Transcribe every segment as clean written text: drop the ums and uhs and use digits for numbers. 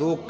2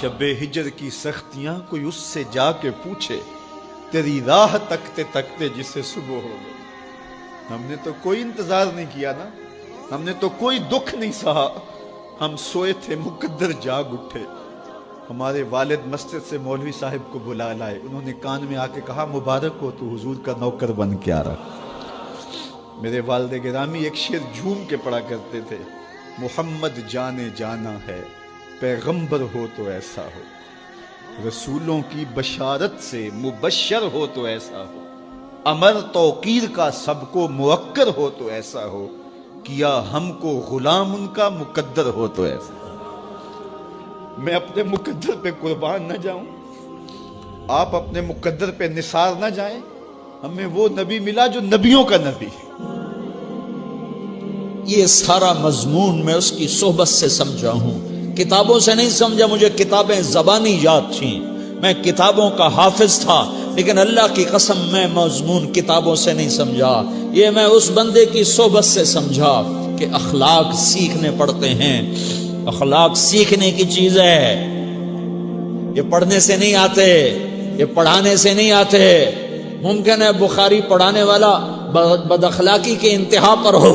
شب ہجر کی سختیاں کوئی اس سے جا کے پوچھے، تیری راہ تکتے تکتے جسے صبح ہو گئی۔ ہم نے تو کوئی انتظار نہیں کیا نا، ہم نے تو کوئی دکھ نہیں سہا، ہم سوئے تھے مقدر جاگ اٹھے۔ ہمارے والد مسجد سے مولوی صاحب کو بلا لائے، انہوں نے کان میں آ کے کہا مبارک ہو تو حضور کا نوکر بن کے آ رہا۔ میرے والد گرامی ایک شعر جھوم کے پڑھا کرتے تھے، محمد جانے جانا ہے، پیغمبر ہو تو ایسا ہو، رسولوں کی بشارت سے مبشر ہو تو ایسا ہو، امر توقیر کا سب کو موقر ہو تو ایسا ہو، کیا ہم کو غلام ان کا مقدر ہو تو ایسا ہو۔ میں اپنے مقدر پہ قربان نہ جاؤں، آپ اپنے مقدر پہ نثار نہ جائیں، ہمیں وہ نبی ملا جو نبیوں کا نبی۔ یہ سارا مضمون میں اس کی صحبت سے سمجھا ہوں، کتابوں سے نہیں سمجھا۔ مجھے کتابیں زبانی یاد تھیں، میں کتابوں کا حافظ تھا، لیکن اللہ کی قسم میں مضمون کتابوں سے نہیں سمجھا، یہ میں اس بندے کی صحبت سے سمجھا کہ اخلاق سیکھنے پڑتے ہیں۔ اخلاق سیکھنے کی چیز ہے، یہ پڑھنے سے نہیں آتے، یہ پڑھانے سے نہیں آتے۔ ممکن ہے بخاری پڑھانے والا بد اخلاقی کے انتہا پر ہو،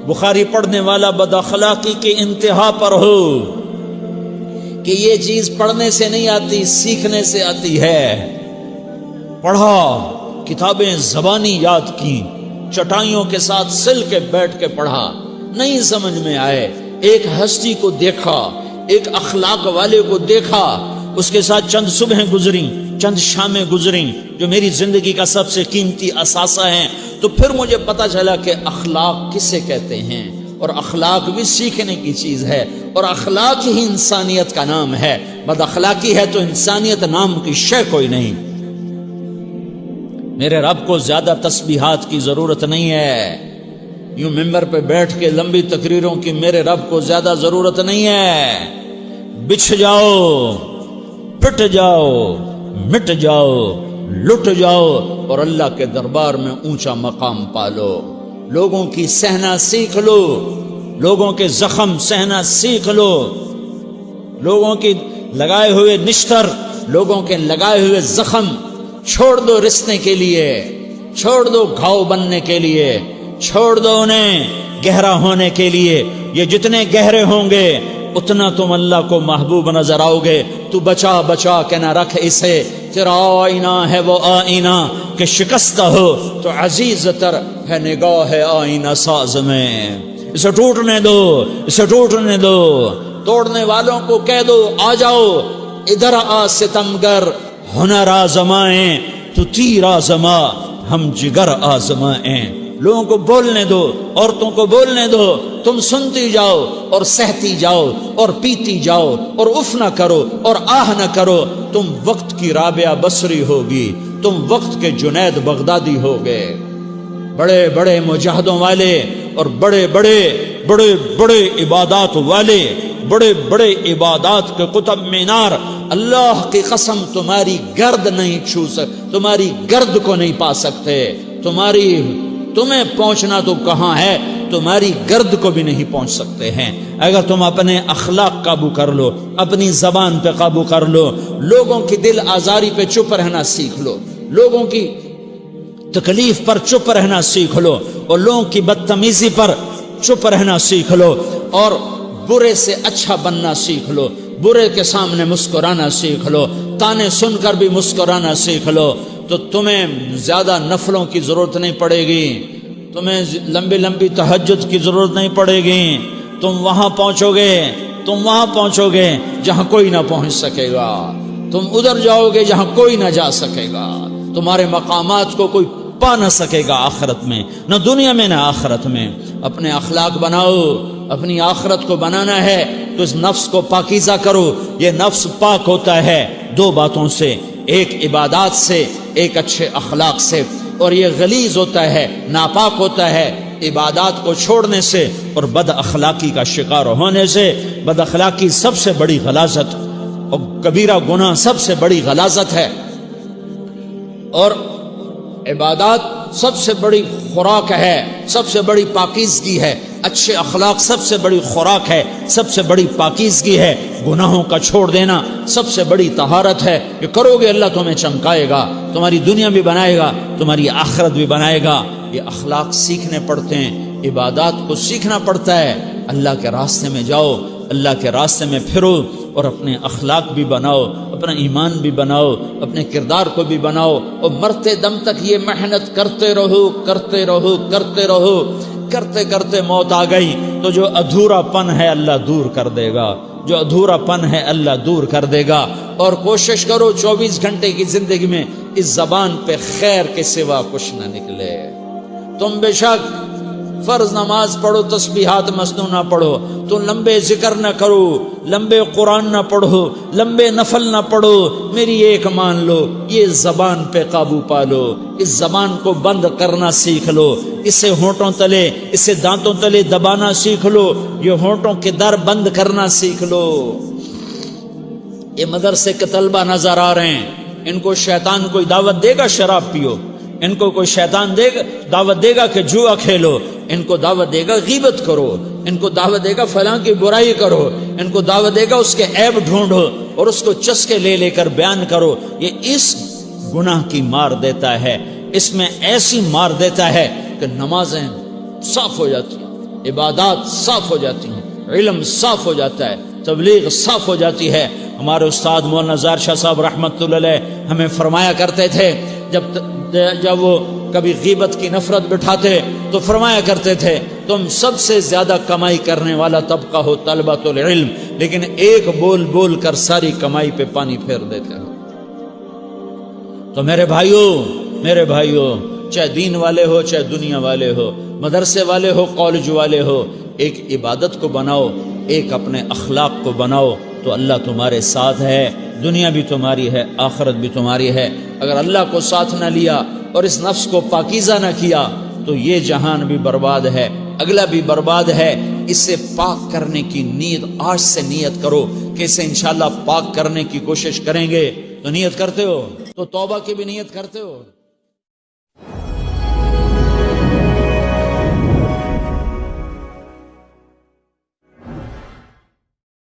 بخاری پڑھنے والا بد اخلاقی کے انتہا پر ہو، کہ یہ چیز پڑھنے سے نہیں آتی، سیکھنے سے آتی ہے۔ پڑھا، کتابیں زبانی یاد کی، چٹائیوں کے ساتھ سل کے بیٹھ کے پڑھا، نہیں سمجھ میں آئے، ایک ہستی کو دیکھا، ایک اخلاق والے کو دیکھا، اس کے ساتھ چند صبحیں گزریں، چند شامیں گزریں جو میری زندگی کا سب سے قیمتی اثاثہ ہیں، تو پھر مجھے پتا چلا کہ اخلاق کسے کہتے ہیں، اور اخلاق بھی سیکھنے کی چیز ہے، اور اخلاق ہی انسانیت کا نام ہے۔ بد اخلاقی ہے تو انسانیت نام کی شے کوئی نہیں۔ میرے رب کو زیادہ تسبیحات کی ضرورت نہیں ہے، یوں ممبر پہ بیٹھ کے لمبی تقریروں کی میرے رب کو زیادہ ضرورت نہیں ہے۔ بچھ جاؤ، پٹ جاؤ، مٹ جاؤ، لٹ جاؤ، اور اللہ کے دربار میں اونچا مقام پالو۔ لوگوں کی سہنا سیکھ لو، لوگوں کے زخم سہنا سیکھ لو، لوگوں کی لگائے ہوئے نشتر، لوگوں کے لگائے ہوئے زخم چھوڑ دو رسنے کے لیے، چھوڑ دو گھاؤ بننے کے لیے، چھوڑ دو انہیں گہرا ہونے کے لیے۔ یہ جتنے گہرے ہوں گے اتنا تم اللہ کو محبوب نظر آؤ گے۔ تو بچا بچا کے نہ رکھ اسے، تیرا آئینہ ہے وہ آئینہ کہ شکستہ ہو تو عزیز تر ہے نگاہ آئینہ ساز میں۔ اسے ٹوٹنے دو، اسے ٹوٹنے دو، توڑنے والوں کو کہہ دو آ جاؤ ادھر آ ستمگر، ہنر آزمائیں تو تیر آزما، ہم جگر آزمائیں۔ لوگوں کو بولنے دو، عورتوں کو بولنے دو، تم سنتی جاؤ اور سہتی جاؤ اور پیتی جاؤ اور اف نہ کرو اور آہ نہ کرو۔ تم وقت کی رابعہ بصری ہوگی، تم وقت کے جنید بغدادی ہوگے۔ بڑے بڑے مجاہدوں والے اور بڑے بڑے بڑے بڑے عبادات والے، بڑے بڑے عبادات کے قطب مینار، اللہ کی قسم تمہاری گرد نہیں چھو سکتے، تمہاری گرد کو نہیں پا سکتے۔ تمہیں پہنچنا تو کہاں ہے، تمہاری گرد کو بھی نہیں پہنچ سکتے ہیں۔ اگر تم اپنے اخلاق قابو کر لو، اپنی زبان پہ قابو کر لو، لوگوں کی دل آزاری پہ چپ رہنا سیکھ لو، لوگوں کی تکلیف پر چپ رہنا سیکھ لو، اور لوگوں کی بدتمیزی پر چپ رہنا سیکھ لو، اور برے سے اچھا بننا سیکھ لو، برے کے سامنے مسکرانا سیکھ لو، تانے سن کر بھی مسکرانا سیکھ لو، تو تمہیں زیادہ نفلوں کی ضرورت نہیں پڑے گی، تمہیں لمبی لمبی تہجد کی ضرورت نہیں پڑے گی۔ تم وہاں پہنچو گے جہاں کوئی نہ پہنچ سکے گا، تم ادھر جاؤ گے جہاں کوئی نہ جا سکے گا، تمہارے مقامات کو کوئی پا نہ سکے گا آخرت میں، نہ دنیا میں نہ آخرت میں۔ اپنے اخلاق بناؤ، اپنی آخرت کو بنانا ہے تو اس نفس کو پاکیزہ کرو۔ یہ نفس پاک ہوتا ہے دو باتوں سے، ایک عبادات سے، ایک اچھے اخلاق سے، اور یہ غلیظ ہوتا ہے، ناپاک ہوتا ہے عبادات کو چھوڑنے سے اور بد اخلاقی کا شکار ہونے سے۔ بد اخلاقی سب سے بڑی غلاظت اور کبیرہ گناہ سب سے بڑی غلاظت ہے، اور عبادات سب سے بڑی خوراک ہے، سب سے بڑی پاکیزگی ہے۔ اچھے اخلاق سب سے بڑی خوراک ہے، سب سے بڑی پاکیزگی ہے، گناہوں کا چھوڑ دینا سب سے بڑی طہارت ہے. یہ کرو گے اللہ تمہیں چمکائے گا، تمہاری دنیا بھی بنائے گا، تمہاری آخرت بھی بنائے گا. یہ اخلاق سیکھنے پڑتے ہیں، عبادات کو سیکھنا پڑتا ہے. اللہ کے راستے میں جاؤ، اللہ کے راستے میں پھرو، اور اپنے اخلاق بھی بناؤ، اپنا ایمان بھی بناؤ، اپنے کردار کو بھی بناؤ، اور مرتے دم تک یہ محنت کرتے رہو کرتے رہو کرتے رہو. کرتے کرتے موت آ گئی تو جو ادھورا پن ہے اللہ دور کر دے گا، جو ادھورا پن ہے اللہ دور کر دے گا. اور کوشش کرو 24 گھنٹے کی زندگی میں اس زبان پہ خیر کے سوا کچھ نہ نکلے. تم بے شک فرض نماز پڑھو، تسبیحات مسنون نہ پڑھو، تو لمبے ذکر نہ کرو، لمبے قرآن نہ پڑھو، لمبے نفل نہ پڑھو. میری ایک مان لو، یہ زبان پہ قابو پالو، اس زبان کو بند کرنا سیکھ لو، اسے ہونٹوں تلے، اسے دانتوں تلے دبانا سیکھ لو، یہ ہونٹوں کے در بند کرنا سیکھ لو. یہ مدرسے کے طلبہ نظر آ رہے ہیں، ان کو شیطان کوئی دعوت دے گا شراب پیو، ان کو کوئی شیطان دعوت دے گا کہ جوا کھیلو، ان کو دعوت دے گا غیبت کرو، ان کو دعوت دے گا فلاں کی برائی کرو، ان کو دعوت دے گا اس کے عیب ڈھونڈو اور اس کو چسکے لے لے کر بیان کرو. یہ اس گناہ کی مار دیتا ہے، اس میں ایسی مار دیتا ہے کہ نمازیں صاف ہو جاتی ہیں، عبادات صاف ہو جاتی ہیں، علم صاف ہو جاتا ہے، تبلیغ صاف ہو جاتی ہے. ہمارے استاد مولانا زار شاہ صاحب رحمۃ اللہ علیہ ہمیں فرمایا کرتے تھے، جب وہ کبھی غیبت کی نفرت بٹھاتے تو فرمایا کرتے تھے تم سب سے زیادہ کمائی کرنے والا طبقہ ہو طلبۃ العلم، لیکن ایک بول بول کر ساری کمائی پہ پانی پھیر دیتے ہو. تو میرے بھائیوں چاہے دین والے ہو چاہے دنیا والے ہو، مدرسے والے ہو کالج والے ہو، ایک عبادت کو بناؤ، ایک اپنے اخلاق کو بناؤ، تو اللہ تمہارے ساتھ ہے، دنیا بھی تمہاری ہے، آخرت بھی تمہاری ہے. اگر اللہ کو ساتھ نہ لیا اور اس نفس کو پاکیزہ نہ کیا تو یہ جہان بھی برباد ہے، اگلا بھی برباد ہے. اسے پاک کرنے کی نیت آج سے نیت کرو کہ اسے انشاءاللہ پاک کرنے کی کوشش کریں گے. تو نیت کرتے ہو تو توبہ کی بھی نیت کرتے ہو.